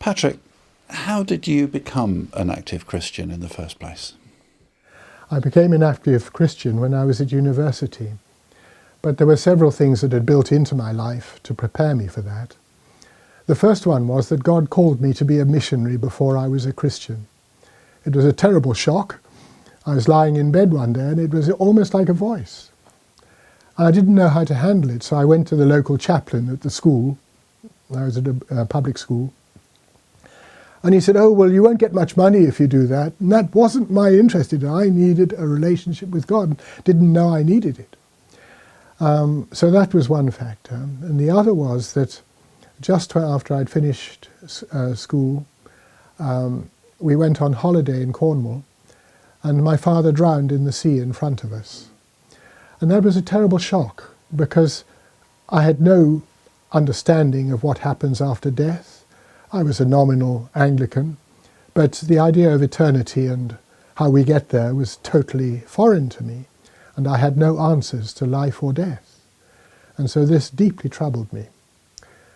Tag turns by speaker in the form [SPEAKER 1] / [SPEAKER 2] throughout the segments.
[SPEAKER 1] Patrick, how did you become an active Christian in the first place?
[SPEAKER 2] I became an active Christian when I was at university, but there were several things that had built into my life to prepare me for that. The first one was that God called me to be a missionary before I was a Christian. It was a terrible shock. I was lying in bed one day and it was almost like a voice. I didn't know how to handle it, so I went to the local chaplain at the school. I was at a public school. And he said, "Oh, well, you won't get much money if you do that." And that wasn't my interest in it. I needed a relationship with God. Didn't know I needed it. So that was one factor. And the other was that just after I'd finished school, we went on holiday in Cornwall, and my father drowned in the sea in front of us. And that was a terrible shock, because I had no understanding of what happens after death. I was a nominal Anglican, but the idea of eternity and how we get there was totally foreign to me, and I had no answers to life or death. And so this deeply troubled me.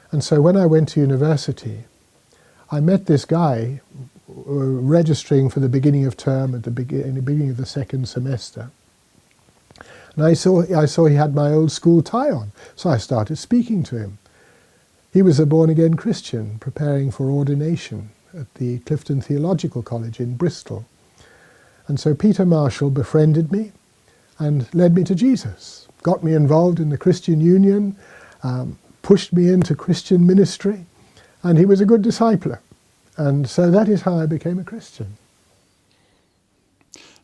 [SPEAKER 2] And so when I went to university, I met this guy registering for the beginning of term in the beginning of the second semester. And I saw he had my old school tie on, so I started speaking to him. He was a born-again Christian preparing for ordination at the Clifton Theological College in Bristol. And so Peter Marshall befriended me and led me to Jesus, got me involved in the Christian Union, pushed me into Christian ministry, and he was a good discipler. And so that is how I became a Christian.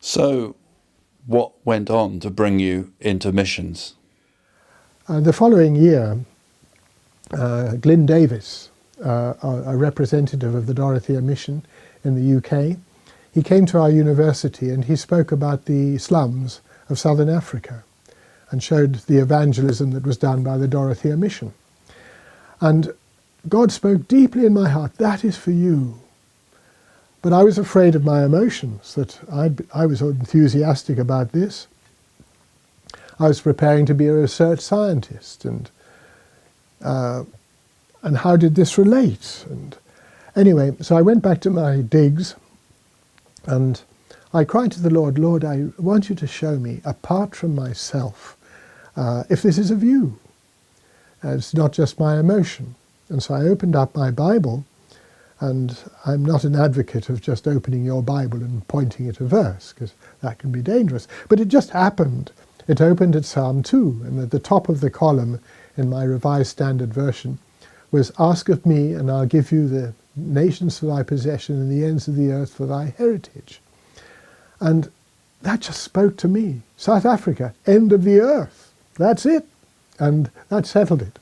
[SPEAKER 1] So what went on to bring you into missions?
[SPEAKER 2] The following year, Glyn Davis, a representative of the Dorothea Mission in the UK, he came to our university and he spoke about the slums of southern Africa and showed the evangelism that was done by the Dorothea Mission. And God spoke deeply in my heart, "That is for you." But I was afraid of my emotions, that I was enthusiastic about this. I was preparing to be a research scientist, and how did this relate? And anyway, so I went back to my digs, and I cried to the Lord, "Lord, I want you to show me, apart from myself, if this is of you. It's not just my emotion." And so I opened up my Bible, and I'm not an advocate of just opening your Bible and pointing at a verse, because that can be dangerous. But it just happened. It opened at Psalm 2, and at the top of the column in my Revised Standard Version was, "Ask of me, and I'll give you the nations for thy possession and the ends of the earth for thy heritage." And that just spoke to me. South Africa, end of the earth. That's it. And that settled it.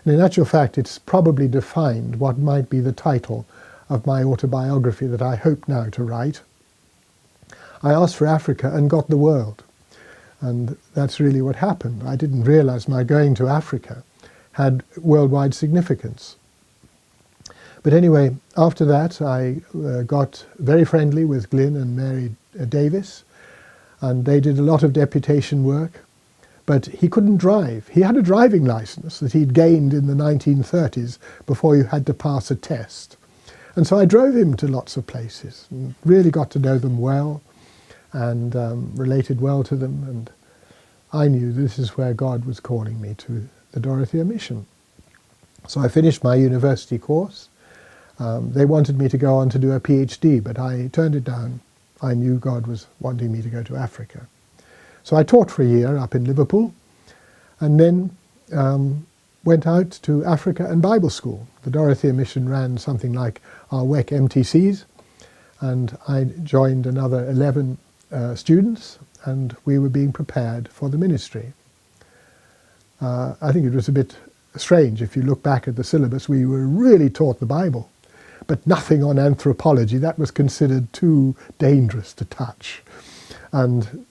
[SPEAKER 2] And in actual fact, it's probably defined what might be the title of my autobiography that I hope now to write. I asked for Africa and got the world. And that's really what happened. I didn't realize my going to Africa had worldwide significance. But anyway, after that, I got very friendly with Glyn and Mary Davis, and they did a lot of deputation work. But he couldn't drive. He had a driving license that he'd gained in the 1930s before you had to pass a test. And so I drove him to lots of places and really got to know them well and related well to them. And I knew this is where God was calling me, to the Dorothea Mission. So I finished my university course. They wanted me to go on to do a PhD, but I turned it down. I knew God was wanting me to go to Africa. So I taught for a year up in Liverpool, and then went out to Africa and Bible school. The Dorothea Mission ran something like our WEC MTCs, and I joined another 11 students, and we were being prepared for the ministry. I think it was a bit strange. If you look back at the syllabus, we were really taught the Bible, but nothing on anthropology. That was considered too dangerous to touch. And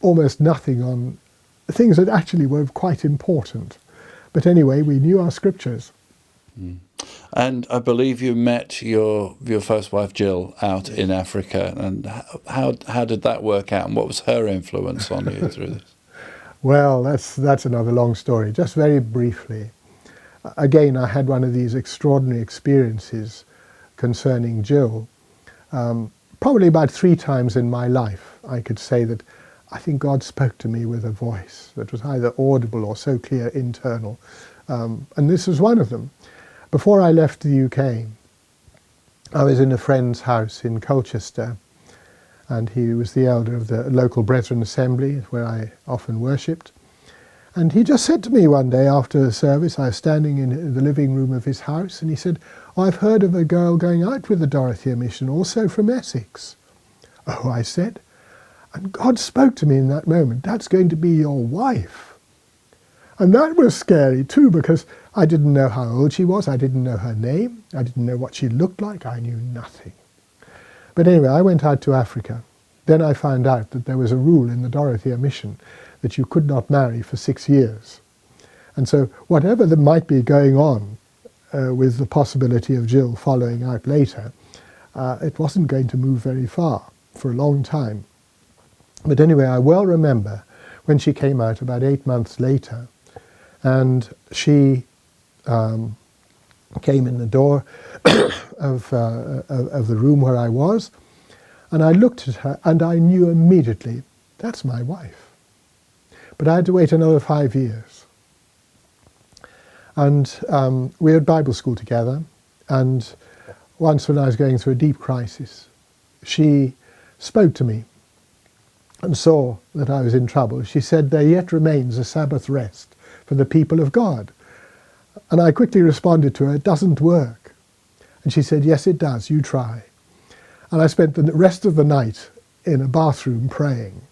[SPEAKER 2] almost nothing on things that actually were quite important. But anyway, we knew our scriptures.
[SPEAKER 1] Mm. And I believe you met your first wife, Jill, out in Africa. And how did that work out? And what was her influence on you through this?
[SPEAKER 2] Well, that's another long story. Just very briefly. Again, I had one of these extraordinary experiences concerning Jill, probably about 3 times in my life, I could say that I think God spoke to me with a voice that was either audible or so clear internal. And this was one of them. Before I left the UK, I was in a friend's house in Colchester, and he was the elder of the local Brethren Assembly, where I often worshipped. And he just said to me one day after the service, I was standing in the living room of his house, and he said, "Oh, I've heard of a girl going out with the Dorothea Mission, also from Essex." "Oh," I said, and God spoke to me in that moment, "That's going to be your wife." And that was scary too, because I didn't know how old she was, I didn't know her name, I didn't know what she looked like, I knew nothing. But anyway, I went out to Africa. Then I found out that there was a rule in the Dorothea Mission that you could not marry for 6 years. And so whatever that might be going on with the possibility of Jill following out later, it wasn't going to move very far for a long time. But anyway, I well remember when she came out about 8 months later, and she came in the door of the room where I was, and I looked at her and I knew immediately, that's my wife. But I had to wait another 5 years. And we were at Bible school together, and once when I was going through a deep crisis, she spoke to me and saw that I was in trouble. She said, "There yet remains a Sabbath rest for the people of God." And I quickly responded to her, "It doesn't work." And she said, "Yes, it does, you try." And I spent the rest of the night in a bathroom praying.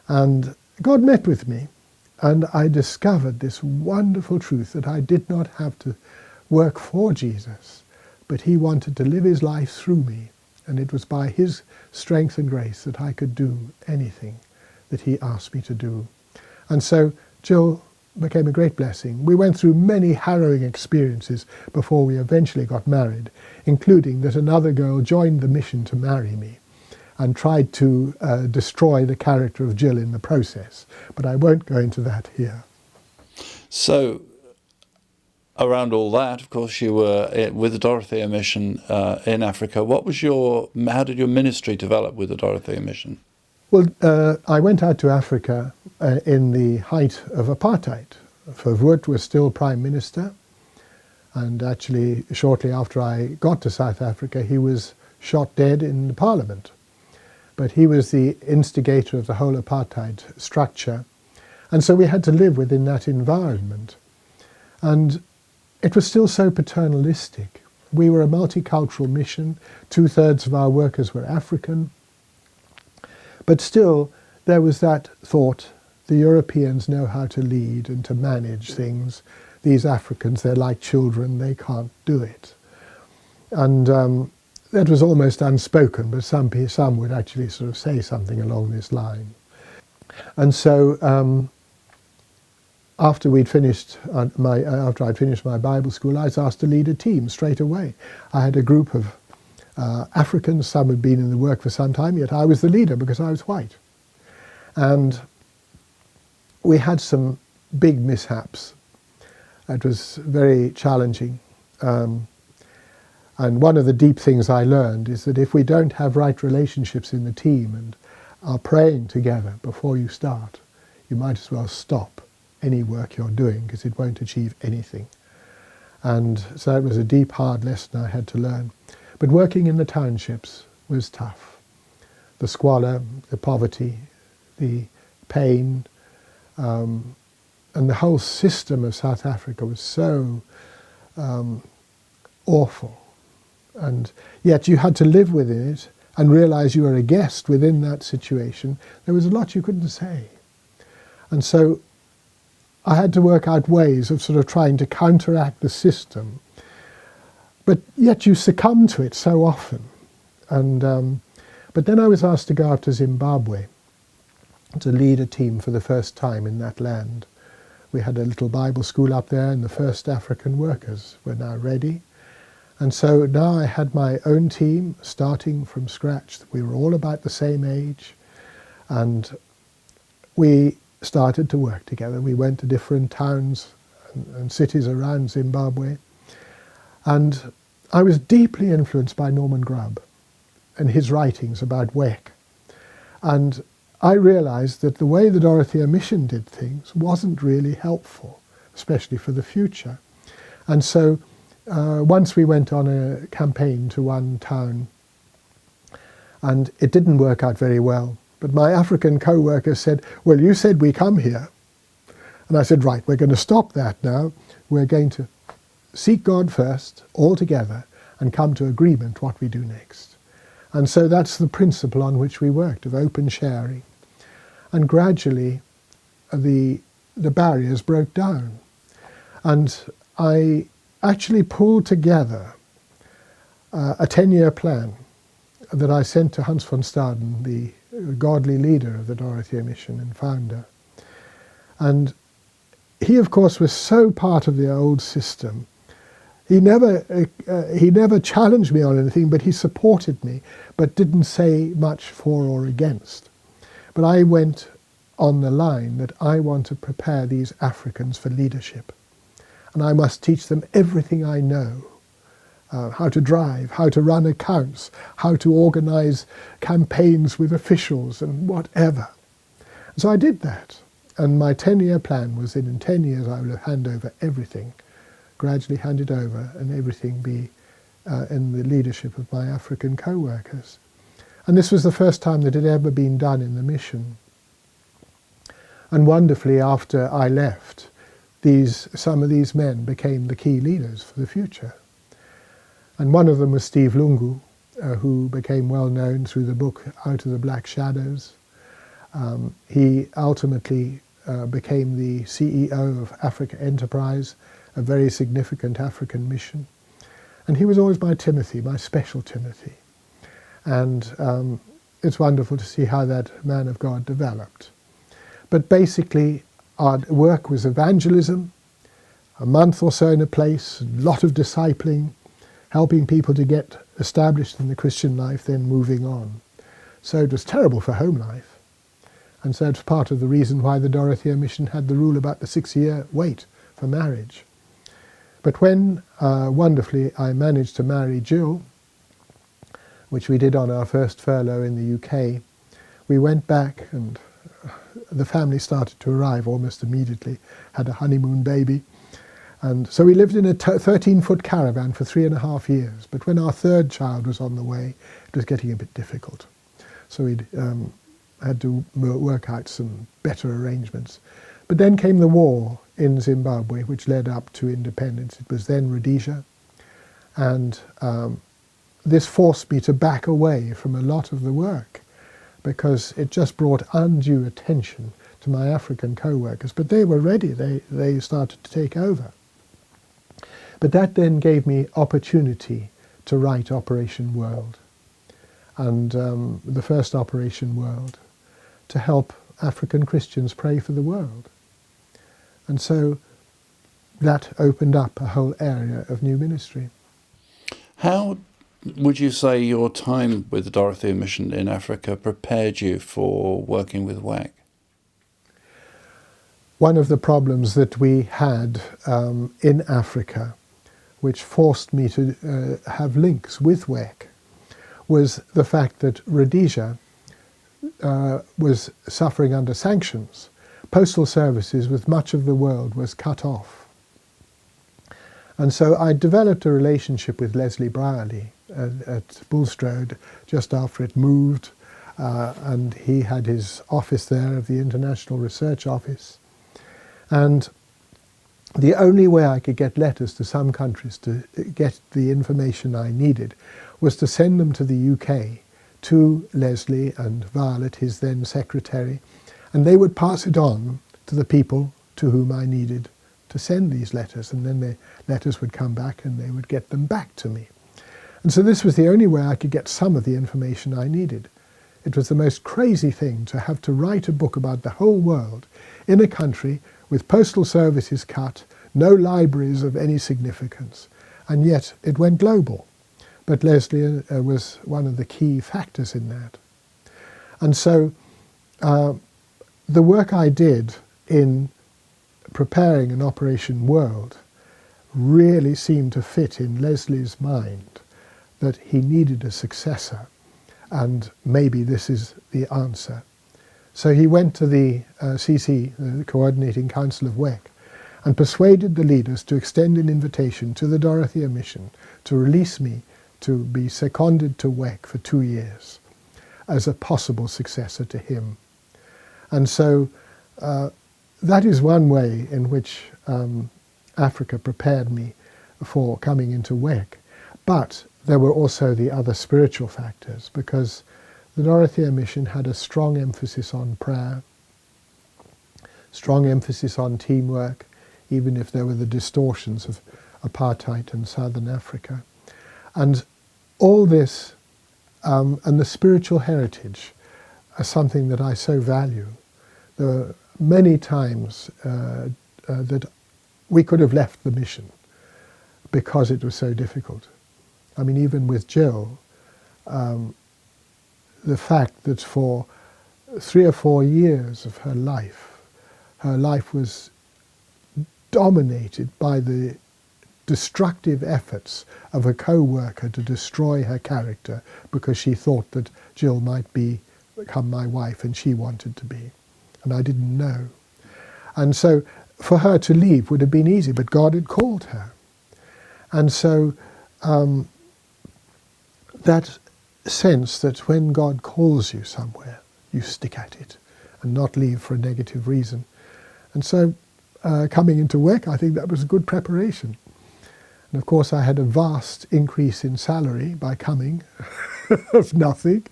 [SPEAKER 2] And God met with me, and I discovered this wonderful truth that I did not have to work for Jesus, but he wanted to live his life through me. And it was by his strength and grace that I could do anything that he asked me to do. And so Jill became a great blessing. We went through many harrowing experiences before we eventually got married, including that another girl joined the mission to marry me and tried to destroy the character of Jill in the process. But I won't go into that here.
[SPEAKER 1] So, around all that, of course, you were with the Dorothea Mission in Africa. How did your ministry develop with the Dorothea Mission?
[SPEAKER 2] Well, I went out to Africa in the height of apartheid. Verwoerd was still Prime Minister, and actually shortly after I got to South Africa he was shot dead in the Parliament. But he was the instigator of the whole apartheid structure, and so we had to live within that environment. And it was still so paternalistic. We were a multicultural mission, 2/3 of our workers were African, but still there was that thought, the Europeans know how to lead and to manage things. These Africans, they're like children, they can't do it. And that was almost unspoken, but some would actually sort of say something along this line. And so after I'd finished my Bible school, I was asked to lead a team straight away. I had a group of Africans, some had been in the work for some time, yet I was the leader because I was white. And we had some big mishaps. It was very challenging. And one of the deep things I learned is that if we don't have right relationships in the team and are praying together before you start, you might as well stop any work you're doing because it won't achieve anything. And so it was a deep, hard lesson I had to learn. But working in the townships was tough. The squalor, the poverty, the pain, and the whole system of South Africa was so awful. And yet you had to live within it and realize you were a guest within that situation. There was a lot you couldn't say. And so I had to work out ways of sort of trying to counteract the system. But yet you succumb to it so often. And but then I was asked to go out to Zimbabwe to lead a team for the first time in that land. We had a little Bible school up there, and the first African workers were now ready. And so now I had my own team starting from scratch. We were all about the same age, and we started to work together. We went to different towns and cities around Zimbabwe. And I was deeply influenced by Norman Grubb and his writings about WEC. And I realized that the way the Dorothea Mission did things wasn't really helpful, especially for the future. And so once we went on a campaign to one town, and it didn't work out very well. But my African co-worker said, well, you said we come here. And I said, right, we're going to stop that now. We're going to seek God first, all together, and come to agreement what we do next. And so that's the principle on which we worked, of open sharing. And gradually, the barriers broke down. And I actually pulled together a 10-year plan that I sent to Hans von Staden, the godly leader of the Dorothea Mission and founder. And he, of course, was so part of the old system. He never challenged me on anything, but he supported me, but didn't say much for or against. But I went on the line that I want to prepare these Africans for leadership. And I must teach them everything I know. How to drive, how to run accounts, how to organize campaigns with officials and whatever. So I did that. And my 10-year plan was that in 10 years I would hand over everything, gradually hand it over, and everything be in the leadership of my African co-workers. And this was the first time that it had ever been done in the mission. And wonderfully, after I left, some of these men became the key leaders for the future. And one of them was Steve Lungu, who became well known through the book Out of the Black Shadows. He ultimately became the CEO of Africa Enterprise, a very significant African mission. And he was always my Timothy, my special Timothy. And it's wonderful to see how that man of God developed. But basically, our work was evangelism, a month or so in a place, a lot of discipling, helping people to get established in the Christian life, then moving on. So it was terrible for home life. And so it's part of the reason why the Dorothea Mission had the rule about the 6-year wait for marriage. But when, wonderfully, I managed to marry Jill, which we did on our first furlough in the UK, we went back and the family started to arrive almost immediately, had a honeymoon baby. And so we lived in a 13-foot caravan for 3.5 years. But when our third child was on the way, it was getting a bit difficult. So we had to work out some better arrangements. But then came the war in Zimbabwe, which led up to independence. It was then Rhodesia. And this forced me to back away from a lot of the work, because it just brought undue attention to my African co-workers. But they were ready. They started to take over. But that then gave me opportunity to write Operation World, and the first Operation World, to help African Christians pray for the world. And so that opened up a whole area of new ministry.
[SPEAKER 1] How would you say your time with the Dorothea Mission in Africa prepared you for working with WAC?
[SPEAKER 2] One of the problems that we had in Africa, which forced me to have links with WEC, was the fact that Rhodesia was suffering under sanctions. Postal services with much of the world was cut off. And so I developed a relationship with Leslie Brierley at Bulstrode just after it moved, and he had his office there of the International Research Office. And the only way I could get letters to some countries to get the information I needed was to send them to the UK, to Leslie and Violet, his then secretary, and they would pass it on to the people to whom I needed to send these letters, and then the letters would come back and they would get them back to me. And so this was the only way I could get some of the information I needed. It was the most crazy thing to have to write a book about the whole world in a country with postal services cut, no libraries of any significance, and yet it went global. But Leslie was one of the key factors in that. And so the work I did in preparing an Operation World really seemed to fit in Leslie's mind, that he needed a successor, and maybe this is the answer. So he went to the CC, the Coordinating Council of WEC, and persuaded the leaders to extend an invitation to the Dorothea Mission to release me to be seconded to WEC for 2 years as a possible successor to him. And so that is one way in which Africa prepared me for coming into WEC. But there were also the other spiritual factors, because the Dorothea Mission had a strong emphasis on prayer, strong emphasis on teamwork, even if there were the distortions of apartheid in southern Africa. And all this and the spiritual heritage are something that I so value. There were many times that we could have left the mission because it was so difficult. I mean, even with Jill, the fact that for 3 or 4 years of her life was dominated by the destructive efforts of a co-worker to destroy her character because she thought that Jill might become my wife and she wanted to be. And I didn't know. And so for her to leave would have been easy, but God had called her. And so that sense that when God calls you somewhere, you stick at it and not leave for a negative reason. And so coming into WEC, I think that was a good preparation. And of course I had a vast increase in salary by coming of nothing.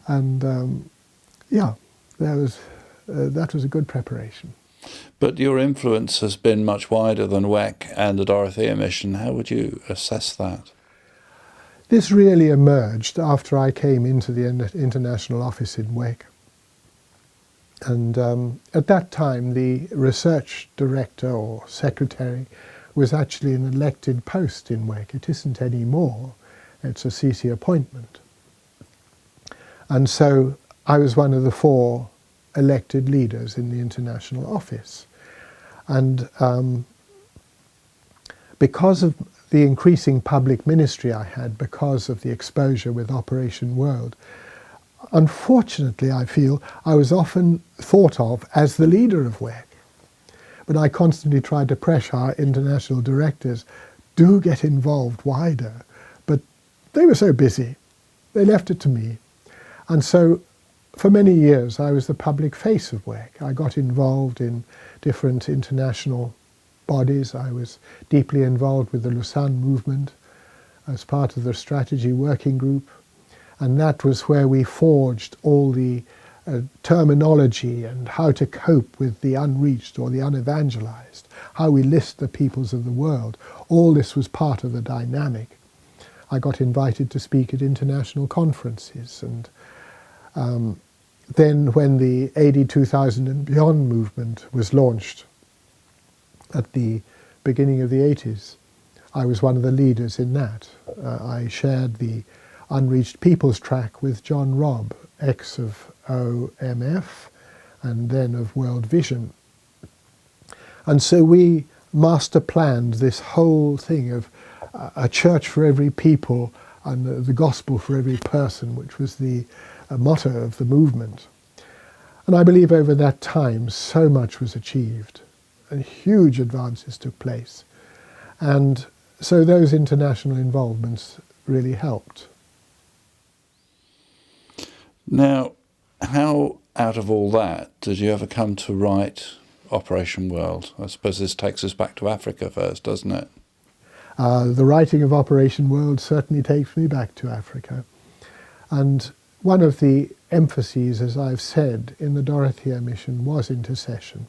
[SPEAKER 2] And yeah, that was a good preparation.
[SPEAKER 1] But your influence has been much wider than WEC and the Dorothea Mission. How would you assess that?
[SPEAKER 2] This really emerged after I came into the international office in WEC. And at that time, the research director or secretary was actually an elected post in WEC. It isn't anymore. It's a CC appointment. And so I was one of the 4 elected leaders in the international office. And because of the increasing public ministry I had, because of the exposure with Operation World, unfortunately, I feel I was often thought of as the leader of WEC. But I constantly tried to pressure our international directors, do get involved wider. But they were so busy, they left it to me. And so for many years I was the public face of WEC. I got involved in different international bodies. I was deeply involved with the Lausanne movement as part of the strategy working group. And that was where we forged all the terminology and how to cope with the unreached or the unevangelized, how we list the peoples of the world. All this was part of the dynamic. I got invited to speak at international conferences, and then when the AD 2000 and Beyond movement was launched at the beginning of the 80s, I was one of the leaders in that. I shared the Unreached Peoples track with John Robb, ex of OMF and then of World Vision. And so we master planned this whole thing of a church for every people and the gospel for every person, which was the motto of the movement. And I believe over that time so much was achieved and huge advances took place. And so those international involvements really helped.
[SPEAKER 1] Now, how out of all that did you ever come to write Operation World? I suppose this takes us back to Africa first, doesn't it?
[SPEAKER 2] The writing of Operation World certainly takes me back to Africa. And one of the emphases, as I've said, in the Dorothea Mission was intercession.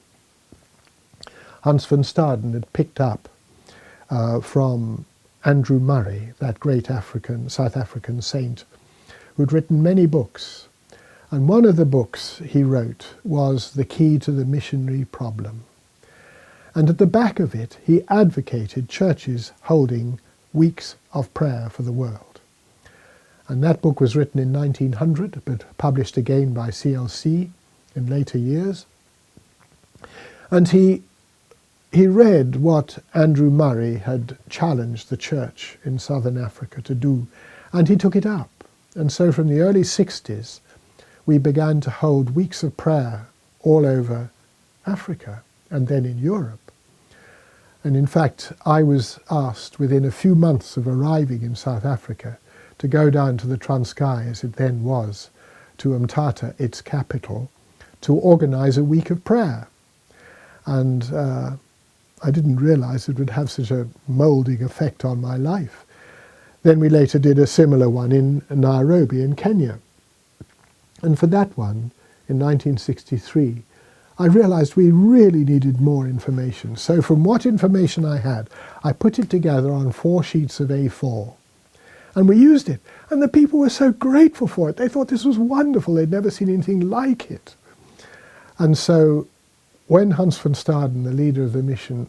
[SPEAKER 2] Hans van Staden had picked up from Andrew Murray, that great South African saint, who'd written many books. And one of the books he wrote was The Key to the Missionary Problem. And at the back of it, he advocated churches holding weeks of prayer for the world. And that book was written in 1900, but published again by CLC in later years. And he he read what Andrew Murray had challenged the church in southern Africa to do, and he took it up. And so from the early 60s, we began to hold weeks of prayer all over Africa and then in Europe. And in fact, I was asked within a few months of arriving in South Africa to go down to the Transkei, as it then was, to Umtata, its capital, to organize a week of prayer. And I didn't realize it would have such a moulding effect on my life. Then we later did a similar one in Nairobi in Kenya. And for that one, in 1963, I realized we really needed more information. So from what information I had, I put it together on 4 sheets of A4. And we used it. And the people were so grateful for it. They thought this was wonderful. They'd never seen anything like it. And so when Hans van Staden, the leader of the mission,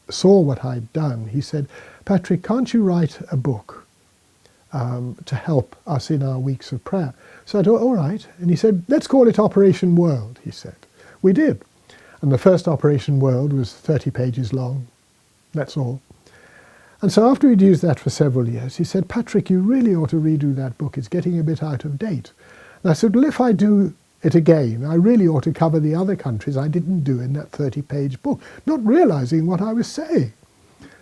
[SPEAKER 2] saw what I'd done, he said, "Patrick, can't you write a book to help us in our weeks of prayer?" So I thought, all right. And he said, "Let's call it Operation World," he said. We did. And the first Operation World was 30 pages long. That's all. And so after we'd used that for several years, he said, "Patrick, you really ought to redo that book. It's getting a bit out of date." And I said, "Well, if I do it again, I really ought to cover the other countries I didn't do in that 30-page book," not realizing what I was saying,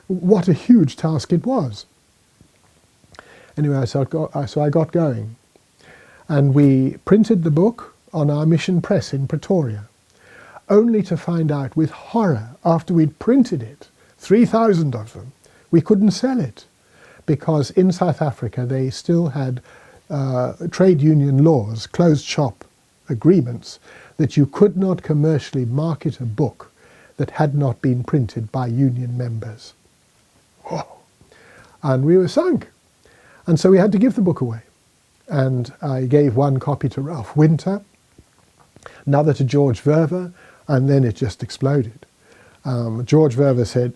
[SPEAKER 2] what a huge task it was. Anyway, so I got going. And we printed the book on our mission press in Pretoria, only to find out with horror, after we'd printed it, 3,000 of them, we couldn't sell it, because in South Africa they still had trade union laws, closed shop agreements, that you could not commercially market a book that had not been printed by union members. Whoa. And we were sunk. And so we had to give the book away. And I gave one copy to Ralph Winter, another to George Verver, and then it just exploded. George Verver said,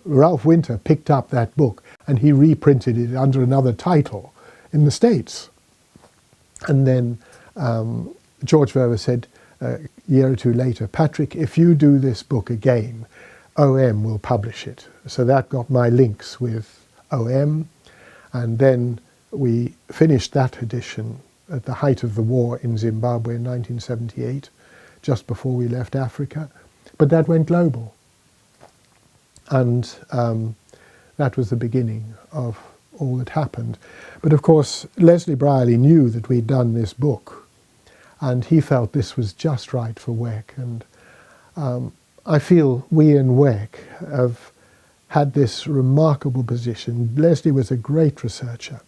[SPEAKER 2] Ralph Winter picked up that book and he reprinted it under another title in the States. And then George Verver said a year or two later, "Patrick, if you do this book again, OM will publish it." So that got my links with OM. And then we finished that edition at the height of the war in Zimbabwe in 1978, just before we left Africa. But that went global. And that was the beginning of all that happened. But of course, Leslie Brierley knew that we'd done this book, and he felt this was just right for WEC. And I feel we in WEC have had this remarkable position. Leslie was a great researcher.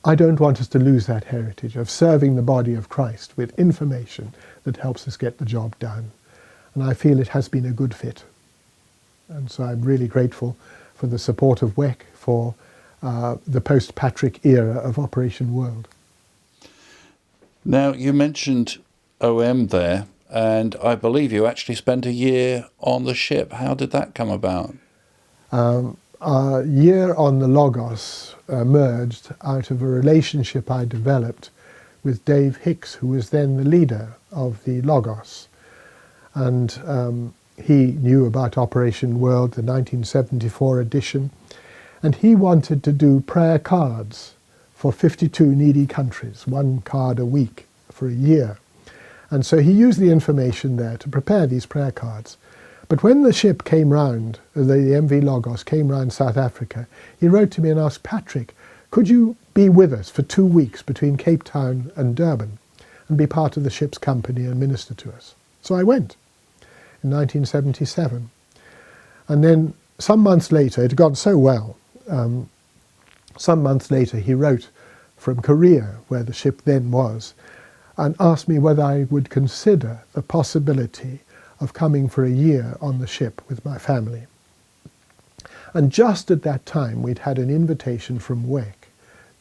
[SPEAKER 2] I don't want us to lose that heritage of serving the body of Christ with information that helps us get the job done. And I feel it has been a good fit. And so I'm really grateful for the support of WEC for the post-Patrick era of Operation World.
[SPEAKER 1] Now, you mentioned OM there, and I believe you actually spent a year on the ship. How did that come about?
[SPEAKER 2] Our year on the Logos emerged out of a relationship I developed with Dave Hicks, who was then the leader of the Logos. And he knew about Operation World, the 1974 edition, and he wanted to do prayer cards for 52 needy countries, 1 card a week for a year. And so he used the information there to prepare these prayer cards. But when the ship came round, the MV Logos came round South Africa, he wrote to me and asked, "Patrick, could you be with us for 2 weeks between Cape Town and Durban and be part of the ship's company and minister to us?" So I went in 1977. And then some months later, it had gone so well, some months later he wrote from Korea, where the ship then was, and asked me whether I would consider the possibility of coming for a year on the ship with my family. And just at that time, we'd had an invitation from WEC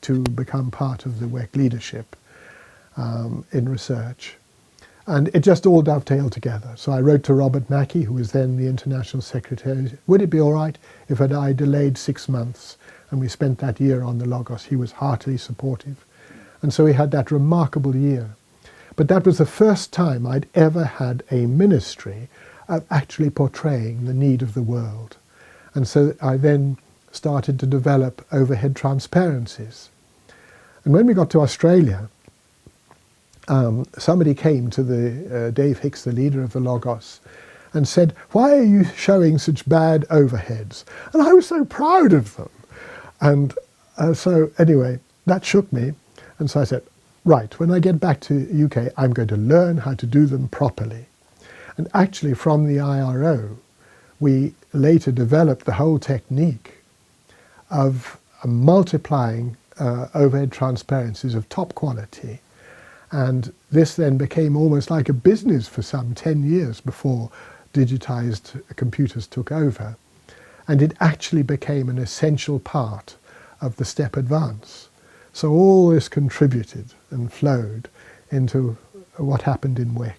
[SPEAKER 2] to become part of the WEC leadership in research. And it just all dovetailed together. So I wrote to Robert Mackey, who was then the International Secretary, would it be all right if I delayed 6 months? And we spent that year on the Logos. He was heartily supportive. And so we had that remarkable year. But that was the first time I'd ever had a ministry of actually portraying the need of the world. And so I then started to develop overhead transparencies. And when we got to Australia, somebody came to the Dave Hicks, the leader of the Logos, and said, "Why are you showing such bad overheads?" And I was so proud of them. And so anyway, that shook me. And so I said, right, when I get back to UK, I'm going to learn how to do them properly. And actually from the IRO, we later developed the whole technique of multiplying overhead transparencies of top quality. And this then became almost like a business for some 10 years before digitized computers took over. And it actually became an essential part of the STEP advance. So all this contributed and flowed into what happened in WEC.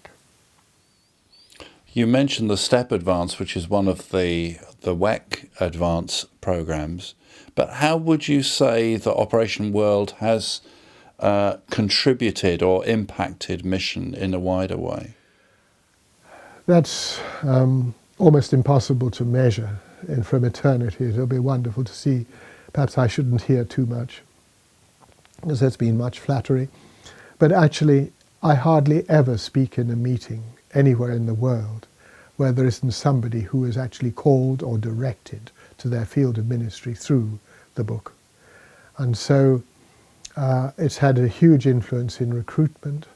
[SPEAKER 1] You mentioned the STEP Advance, which is one of the WEC Advance programs, but how would you say that Operation World has contributed or impacted mission in a wider way?
[SPEAKER 2] That's almost impossible to measure, and from eternity it'll be wonderful to see. Perhaps I shouldn't hear too much, because that's been much flattery. But actually, I hardly ever speak in a meeting anywhere in the world where there isn't somebody who is actually called or directed to their field of ministry through the book. And so it's had a huge influence in recruitment.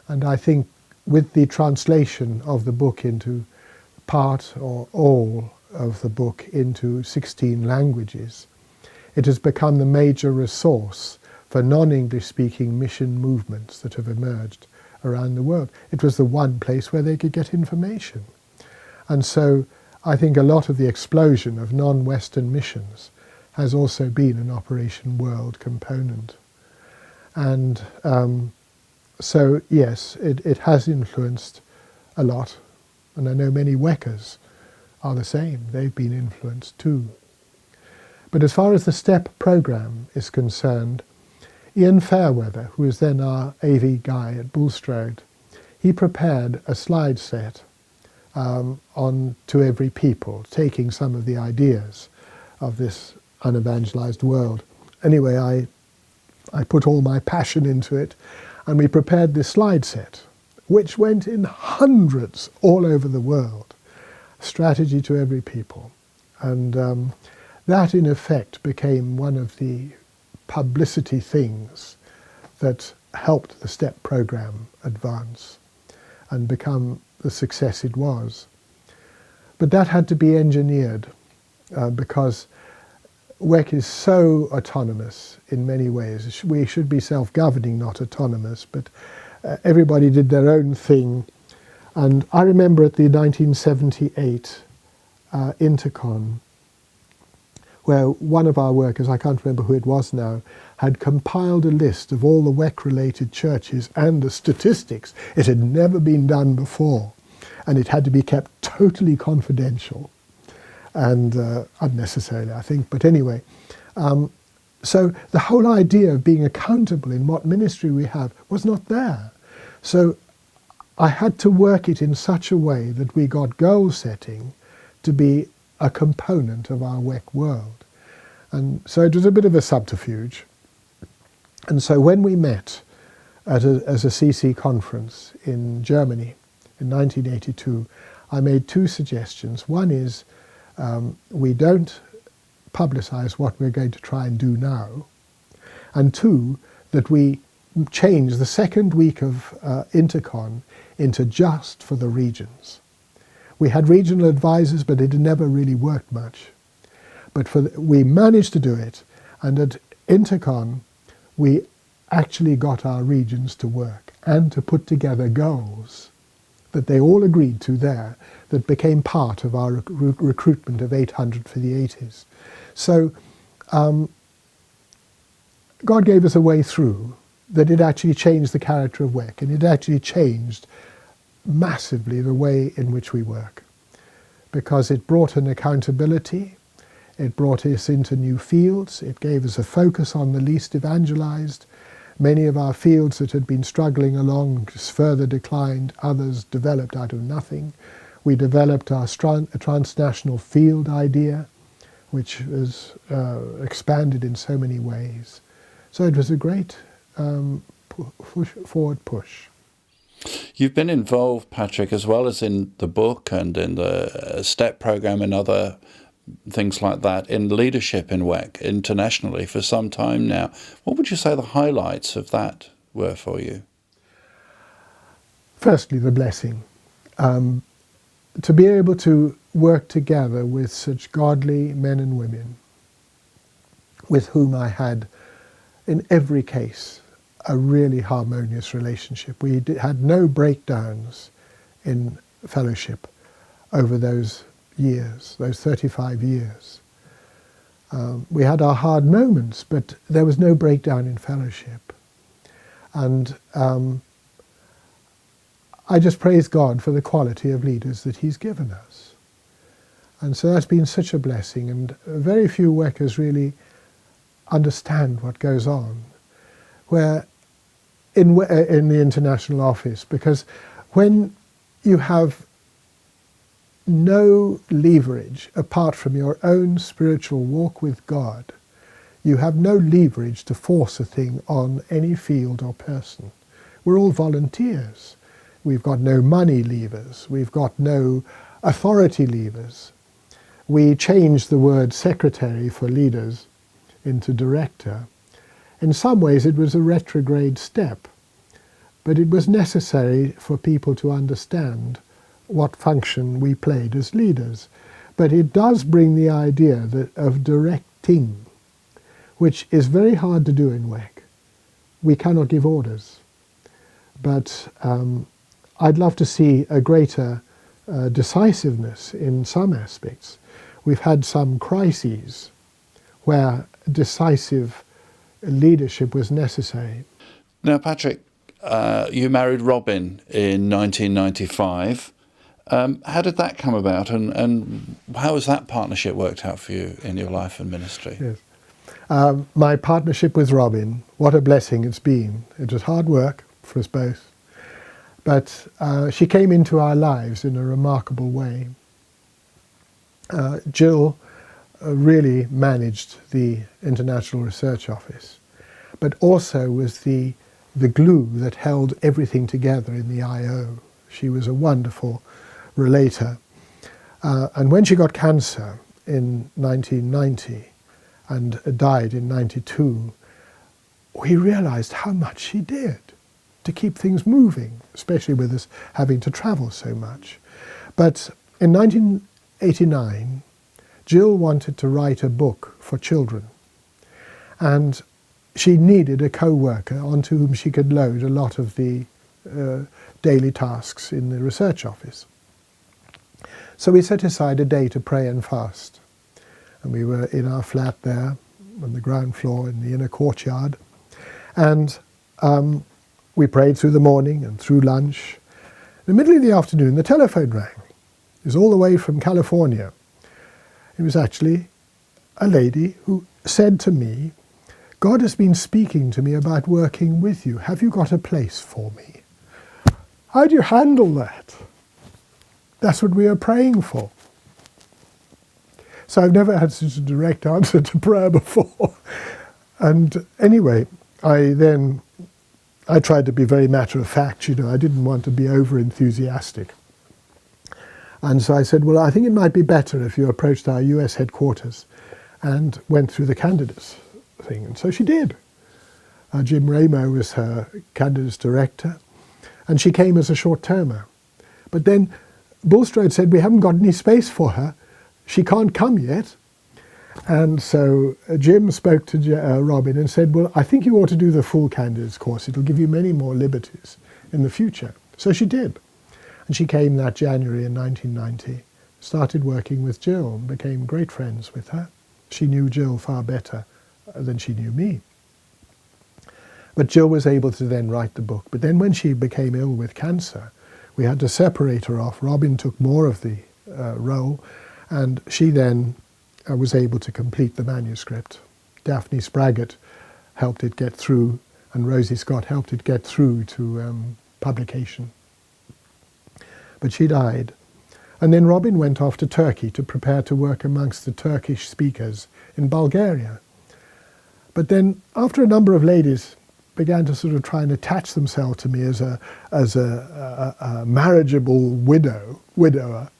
[SPEAKER 2] And I think with the translation of the book into part or all of the book into 16 languages, it has become the major resource for non-English speaking mission movements that have emerged around the world. It was the one place where they could get information. And so I think a lot of the explosion of non-Western missions has also been an Operation World component. And so yes, it has influenced a lot. And I know many WECers are the same. They've been influenced too. But as far as the STEP program is concerned, Ian Fairweather, who was then our AV guy at Bulstrode, he prepared a slide set on To Every People, taking some of the ideas of this unevangelized world. Anyway, I put all my passion into it, and we prepared this slide set, which went in hundreds all over the world. Strategy to Every People. And that, in effect, became one of the publicity things that helped the STEP program advance and become the success it was. But that had to be engineered because WEC is so autonomous in many ways. We should be self-governing, not autonomous, but everybody did their own thing. And I remember at the 1978 Intercon, where one of our workers, I can't remember who it was now, had compiled a list of all the WEC-related churches and the statistics. It had never been done before, and it had to be kept totally confidential, and unnecessarily, I think. But anyway, so the whole idea of being accountable in what ministry we have was not there. So I had to work it in such a way that we got goal setting to be a component of our WEC world. And so it was a bit of a subterfuge. And so when we met as a CC conference in Germany in 1982, I made two suggestions. One is we don't publicize what we're going to try and do now. And two, that we change the second week of Intercon into just for the regions. We had regional advisors, but it never really worked much. But we managed to do it, and at Intercon, we actually got our regions to work and to put together goals that they all agreed to there that became part of our recruitment of 800 for the 80s. So God gave us a way through that it actually changed the character of WEC, and it actually changed massively the way in which we work, because it brought an accountability, it brought us into new fields, it gave us a focus on the least evangelized. Many of our fields that had been struggling along just further declined, others developed out of nothing. We developed our transnational field idea, which was expanded in so many ways. So it was a great forward push.
[SPEAKER 1] You've been involved, Patrick, as well as in the book and in the STEP program and other things like that, in leadership in WEC internationally for some time now. What would you say the highlights of that were for you?
[SPEAKER 2] Firstly, the blessing. To be able to work together with such godly men and women with whom I had, in every case, a really harmonious relationship. We had no breakdowns in fellowship over those years, those 35 years. We had our hard moments, but there was no breakdown in fellowship. And I just praise God for the quality of leaders that He's given us. And so that's been such a blessing, and very few WECers really understand what goes on where in the international office, because when you have no leverage apart from your own spiritual walk with God, you have no leverage to force a thing on any field or person. We're all volunteers. We've got no money levers. We've got no authority levers. We changed the word secretary for leaders into director. In some ways it was a retrograde step, but it was necessary for people to understand what function we played as leaders. But it does bring the idea of directing, which is very hard to do in WEC. We cannot give orders. But I'd love to see a greater decisiveness in some aspects. We've had some crises where decisive leadership was necessary.
[SPEAKER 1] Now, Patrick, you married Robin in 1995. How did that come about, and how has that partnership worked out for you in your life and ministry?
[SPEAKER 2] Yes. My partnership with Robin, what a blessing it's been. It was hard work for us both, but she came into our lives in a remarkable way. Jill really managed the International Research Office, but also was the glue that held everything together in the I.O. She was a wonderful relator. And when she got cancer in 1990 and died in 92, we realized how much she did to keep things moving, especially with us having to travel so much. But in 1989, Jill wanted to write a book for children, and she needed a co-worker onto whom she could load a lot of the daily tasks in the research office. So we set aside a day to pray and fast. And we were in our flat there on the ground floor in the inner courtyard. And we prayed through the morning and through lunch. In the middle of the afternoon, the telephone rang. It was all the way from California. It was actually a lady who said to me, "God has been speaking to me about working with you. Have you got a place for me?" How do you handle that? That's what we are praying for. So I've never had such a direct answer to prayer before. And anyway, I tried to be very matter of fact, I didn't want to be over enthusiastic. And so I said, well, I think it might be better if you approached our US headquarters and went through the candidates thing. And so she did. Jim Ramo was her candidates director, and she came as a short-termer. But then Bulstrode said, we haven't got any space for her. She can't come yet. And so Jim spoke to Robin and said, well, I think you ought to do the full candidates course. It'll give you many more liberties in the future. So she did. And she came that January in 1990, started working with Jill, and became great friends with her. She knew Jill far better than she knew me. But Jill was able to then write the book. But then when she became ill with cancer, we had to separate her off. Robin took more of the role, and she then was able to complete the manuscript. Daphne Spraggett helped it get through, and Rosie Scott helped it get through to publication. But she died. And then Robin went off to Turkey to prepare to work amongst the Turkish speakers in Bulgaria. But then, after a number of ladies began to sort of try and attach themselves to me as a marriageable widower,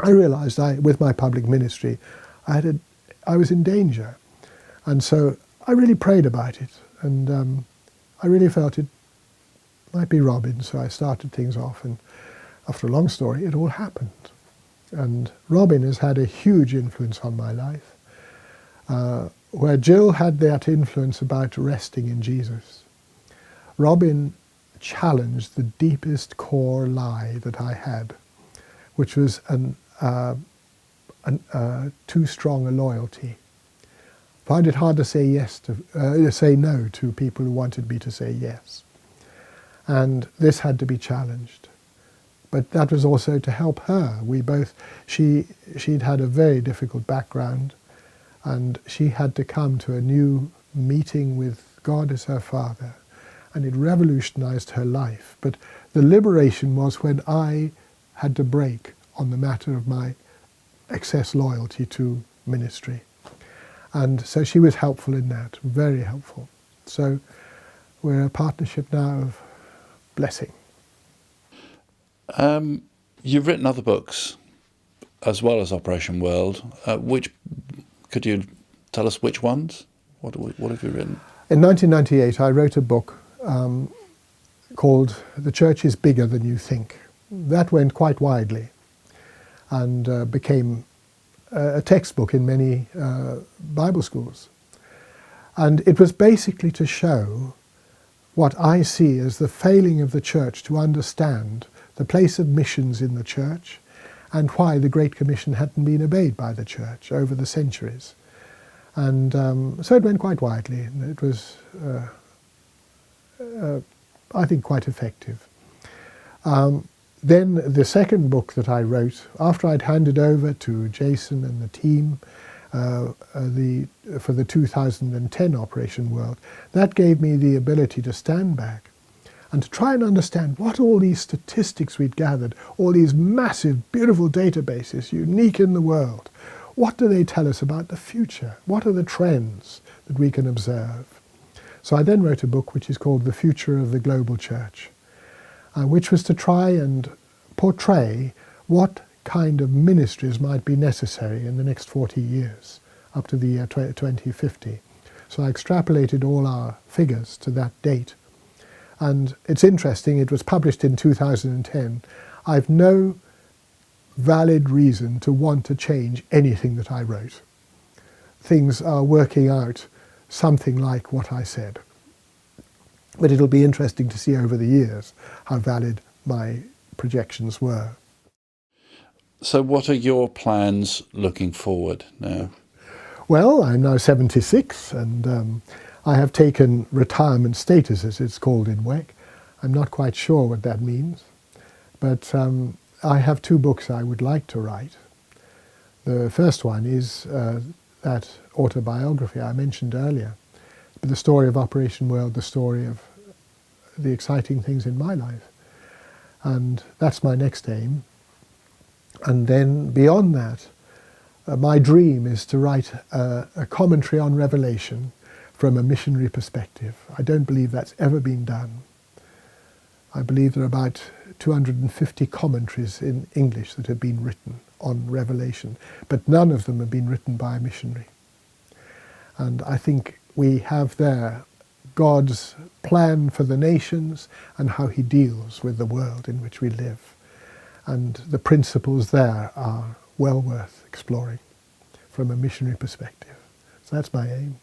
[SPEAKER 2] I realised with my public ministry, I was in danger. And so I really prayed about it, and I really felt it might be Robin, so I started things off, and after a long story, it all happened. And Robin has had a huge influence on my life. Where Jill had that influence about resting in Jesus, Robin challenged the deepest core lie that I had, which was too strong a loyalty. I found it hard to say no to people who wanted me to say yes. And this had to be challenged. But that was also to help her. She'd had a very difficult background, and she had to come to a new meeting with God as her Father, and it revolutionized her life. But the liberation was when I had to break on the matter of my excess loyalty to ministry. And so she was helpful in that, very helpful. So we're a partnership now of blessing.
[SPEAKER 1] You've written other books as well as Operation World. Could you tell us which ones? What have you written?
[SPEAKER 2] In 1998, I wrote a book called "The Church is Bigger Than You Think." That went quite widely and became a textbook in many Bible schools. And it was basically to show what I see as the failing of the church to understand the place of missions in the church and why the Great Commission hadn't been obeyed by the church over the centuries. And so it went quite widely, and it was, I think, quite effective. Then the second book that I wrote, after I'd handed over to Jason and the team for the 2010 Operation World, that gave me the ability to stand back and to try and understand what all these statistics we'd gathered, all these massive, beautiful databases, unique in the world, what do they tell us about the future? What are the trends that we can observe? So I then wrote a book which is called The Future of the Global Church, which was to try and portray what kind of ministries might be necessary in the next 40 years, up to the year 2050. So I extrapolated all our figures to that date. And it's interesting, it was published in 2010. I've no valid reason to want to change anything that I wrote. Things are working out something like what I said. But it'll be interesting to see over the years how valid my projections were.
[SPEAKER 1] So what are your plans looking forward now?
[SPEAKER 2] Well, I'm now 76, and I have taken retirement status, as it's called in WEC. I'm not quite sure what that means, but I have two books I would like to write. The first one is that autobiography I mentioned earlier, the story of Operation World, the story of the exciting things in my life. And that's my next aim. And then beyond that, my dream is to write a commentary on Revelation from a missionary perspective. I don't believe that's ever been done. I believe there are about 250 commentaries in English that have been written on Revelation, but none of them have been written by a missionary. And I think we have there God's plan for the nations and how he deals with the world in which we live. And the principles there are well worth exploring from a missionary perspective. So that's my aim.